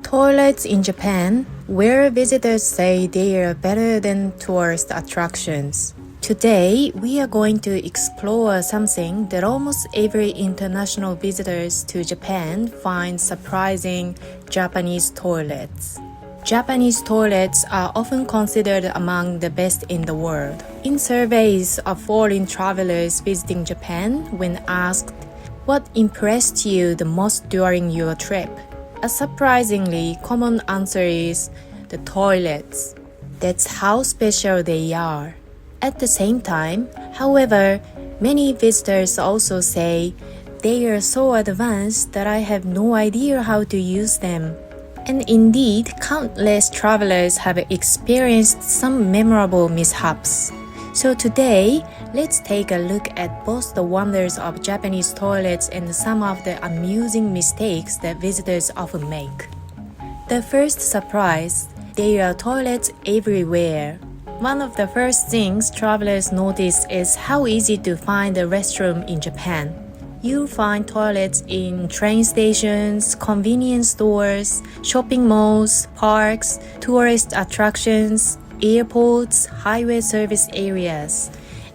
Toilets in Japan, where visitors say they are better than tourist attractions. Today, we are going to explore something that almost every international visitors to Japan find surprising: Japanese toilets. Japanese toilets are often considered among the best in the world. In surveys of foreign travelers visiting Japan, when asked, "What impressed you the most during your trip?" a surprisingly common answer is the toilets. That's how special they are. At the same time, however, many visitors also say they are so advanced that I have no idea how to use them. And indeed, countless travelers have experienced some memorable mishaps. So today, let's take a look at both the wonders of Japanese toilets and some of the amusing mistakes that visitors often make. The first surprise: there are toilets everywhere. One of the first things travelers notice is how easy to find a restroom in Japan. You'll find toilets in train stations, convenience stores, shopping malls, parks, tourist attractions, airports, highway service areas,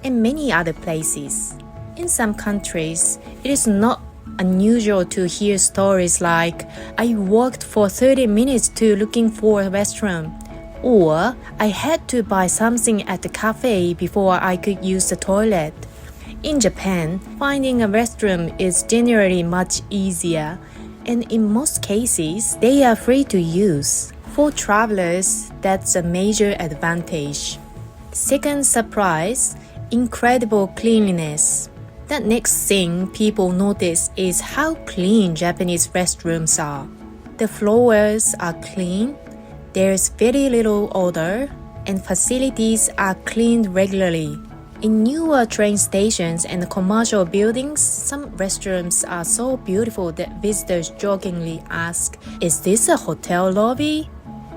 and many other places. In some countries, it is not unusual to hear stories like, "I walked for 30 minutes to looking for a restroom," or "I had to buy something at the cafe before I could use the toilet." In Japan, finding a restroom is generally much easier, and in most cases, they are free to use. For travelers, that's a major advantage. Second surprise: incredible cleanliness. The next thing people notice is how clean Japanese restrooms are. The floors are clean, there's very little odor, and facilities are cleaned regularly. In newer train stations and commercial buildings, some restrooms are so beautiful that visitors jokingly ask, "Is this a hotel lobby?"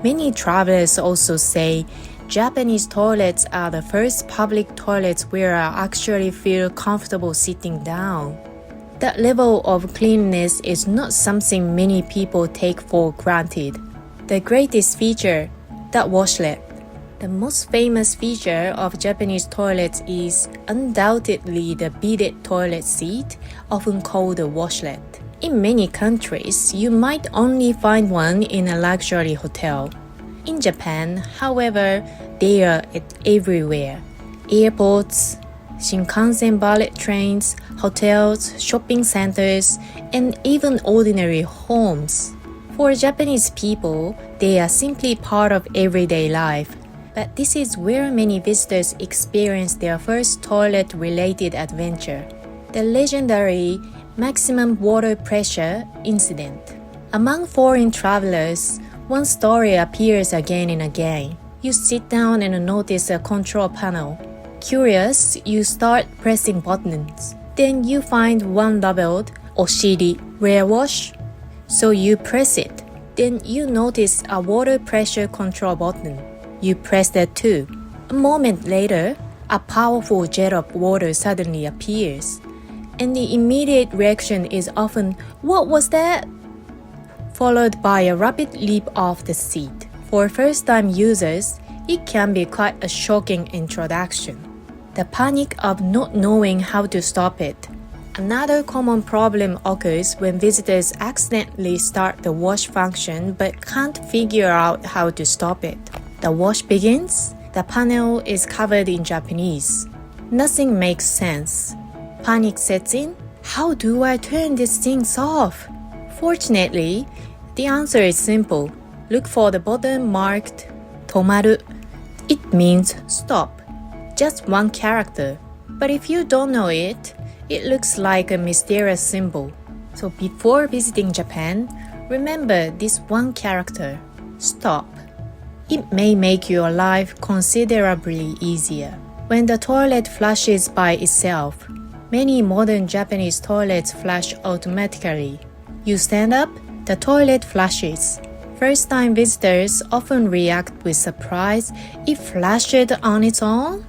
Many travelers also say Japanese toilets are the first public toilets where I actually feel comfortable sitting down. That level of cleanliness is not something many people take for granted. The greatest feature, the washlet. The most famous feature of Japanese toilets is undoubtedly the beaded toilet seat, often called a washlet. In many countries, you might only find one in a luxury hotel. In Japan, however, they are everywhere. Airports, Shinkansen bullet trains, hotels, shopping centers, and even ordinary homes. For Japanese people, they are simply part of everyday life. But this is where many visitors experience their first toilet-related adventure: the legendary maximum water pressure incident. Among foreign travelers, one story appears again and again. You sit down and notice a control panel. Curious, you start pressing buttons. Then you find one labeled "Oshiri, rear wash." So you press it. Then you notice a water pressure control button. You press that too. A moment later, a powerful jet of water suddenly appears. And the immediate reaction is often, "What was that?" followed by a rapid leap off the seat. For first-time users, it can be quite a shocking introduction. The panic of not knowing how to stop it. Another common problem occurs when visitors accidentally start the wash function but can't figure out how to stop it. The wash begins, the panel is covered in Japanese. Nothing makes sense. Panic sets in. How do I turn these things off? Fortunately, the answer is simple. Look for the button marked "Tomaru." It means stop. Just one character. But if you don't know it, it looks like a mysterious symbol. So before visiting Japan, remember this one character: stop. It may make your life considerably easier. When the toilet flushes by itself, many modern Japanese toilets flush automatically. You stand up, the toilet flushes. First-time visitors often react with surprise. It flushed on its own?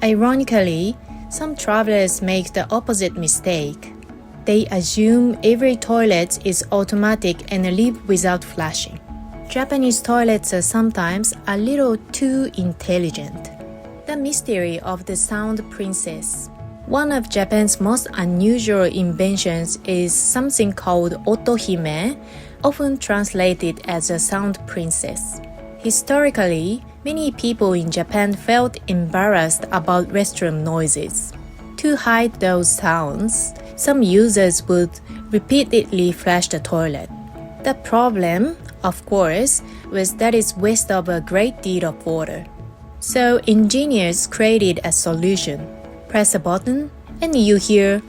Ironically, some travelers make the opposite mistake. They assume every toilet is automatic and leave without flushing. Japanese toilets are sometimes a little too intelligent. The mystery of the sound princess. One of Japan's most unusual inventions is something called otohime, often translated as a sound princess. Historically, many people in Japan felt embarrassed about restroom noises. To hide those sounds, some users would repeatedly flush the toilet. The problem, of course, was that it's waste of a great deal of water. So engineers created a solution. Press a button and you hear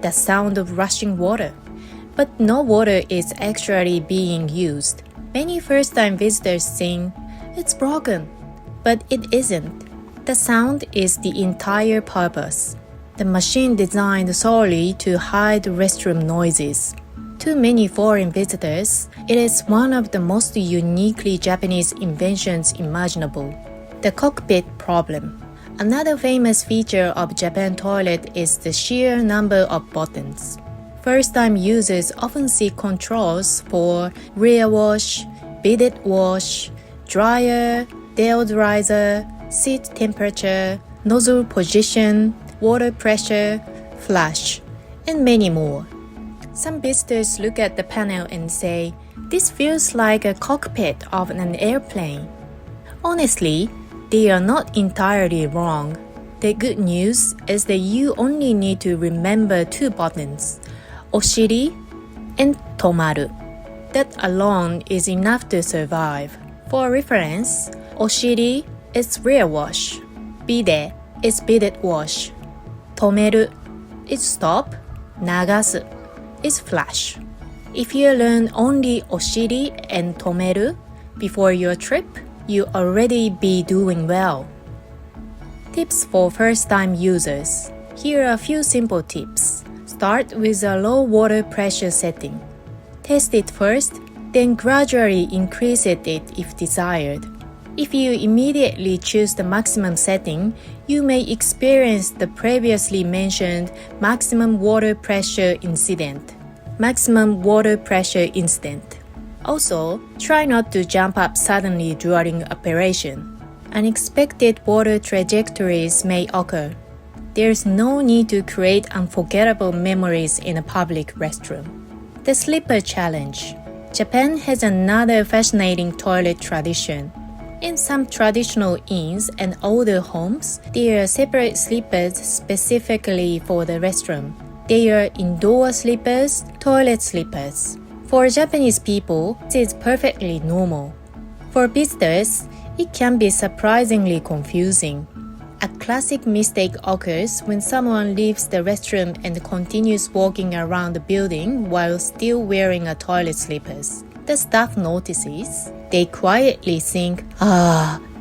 the sound of rushing water. But no water is actually being used. Many first-time visitors think, "It's broken," but it isn't. The sound is the entire purpose. The machine designed solely to hide restroom noises. To many foreign visitors, it is one of the most uniquely Japanese inventions imaginable. The cockpit problem. Another famous feature of Japan toilet is the sheer number of buttons. First-time users often see controls for rear wash, bidet wash, dryer, deodorizer, seat temperature, nozzle position, water pressure, flush, and many more. Some visitors look at the panel and say, "This feels like a cockpit of an airplane." Honestly, they are not entirely wrong. The good news is that you only need to remember two buttons, oshiri and tomaru. That alone is enough to survive. For reference, oshiri is rear wash, bidet is bidet wash, tomeru is stop, nagasu is flush. If you learn only oshiri and tomeru before your trip, you already be doing well. Tips for first-time users. Here are a few simple tips. Start with a low water pressure setting. Test it first, then gradually increase it if desired. If you immediately choose the maximum setting, you may experience the previously mentioned maximum water pressure incident. Also, try not to jump up suddenly during operation. Unexpected water trajectories may occur. There's no need to create unforgettable memories in a public restroom. The slipper challenge. Japan has another fascinating toilet tradition. In some traditional inns and older homes, there are separate slippers specifically for the restroom. They are indoor slippers, toilet slippers. For Japanese people, this is perfectly normal. For visitors, it can be surprisingly confusing. A classic mistake occurs when someone leaves the restroom and continues walking around the building while still wearing a toilet slippers. The staff notices. They quietly think,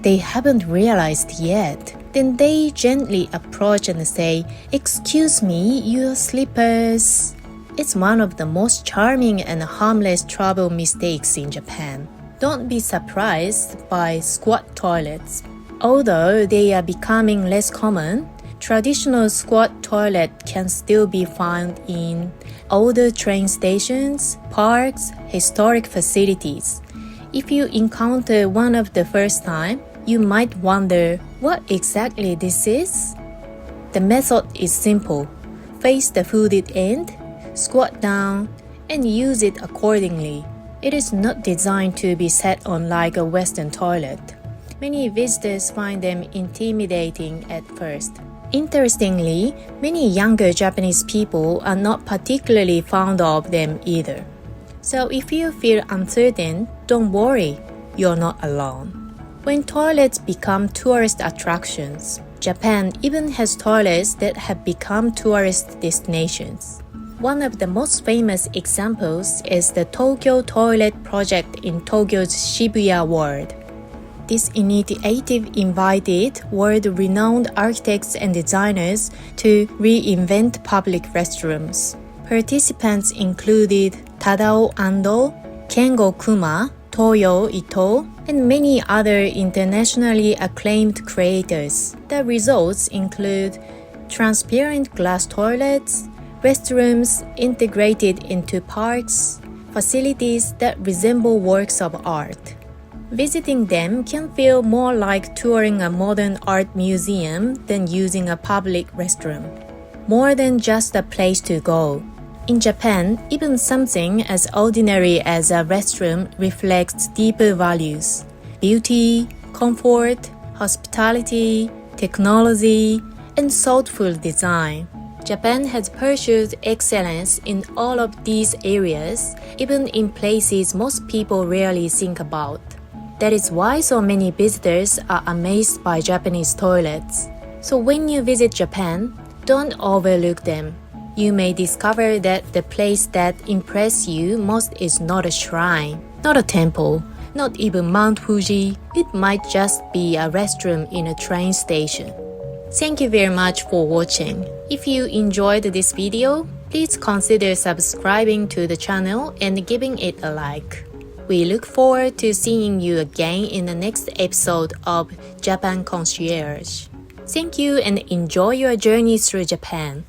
they haven't realized yet. Then they gently approach and say, "Excuse me, your slippers." It's one of the most charming and harmless travel mistakes in Japan. Don't be surprised by squat toilets. Although they are becoming less common, traditional squat toilet can still be found in older train stations, parks, historic facilities. If you encounter one of the first time, you might wonder what exactly this is. The method is simple. Face the folded end, squat down, and use it accordingly. It is not designed to be sat on like a Western toilet. Many visitors find them intimidating at first. Interestingly, many younger Japanese people are not particularly fond of them either. So if you feel uncertain, don't worry, you're not alone. When toilets become tourist attractions, Japan even has toilets that have become tourist destinations. One of the most famous examples is the Tokyo Toilet Project in Tokyo's Shibuya Ward. This initiative invited world-renowned architects and designers to reinvent public restrooms. Participants included Tadao Ando, Kengo Kuma, Toyo Ito, and many other internationally acclaimed creators. The results include transparent glass toilets, restrooms integrated into parks, facilities that resemble works of art. Visiting them can feel more like touring a modern art museum than using a public restroom. More than just a place to go. In Japan, even something as ordinary as a restroom reflects deeper values: beauty, comfort, hospitality, technology, and thoughtful design. Japan has pursued excellence in all of these areas, even in places most people rarely think about. That is why so many visitors are amazed by Japanese toilets. So when you visit Japan, don't overlook them. You may discover that the place that impressed you most is not a shrine, not a temple, not even Mount Fuji. It might just be a restroom in a train station. Thank you very much for watching. If you enjoyed this video, please consider subscribing to the channel and giving it a like. We look forward to seeing you again in the next episode of Japan Concierge. Thank you and enjoy your journey through Japan.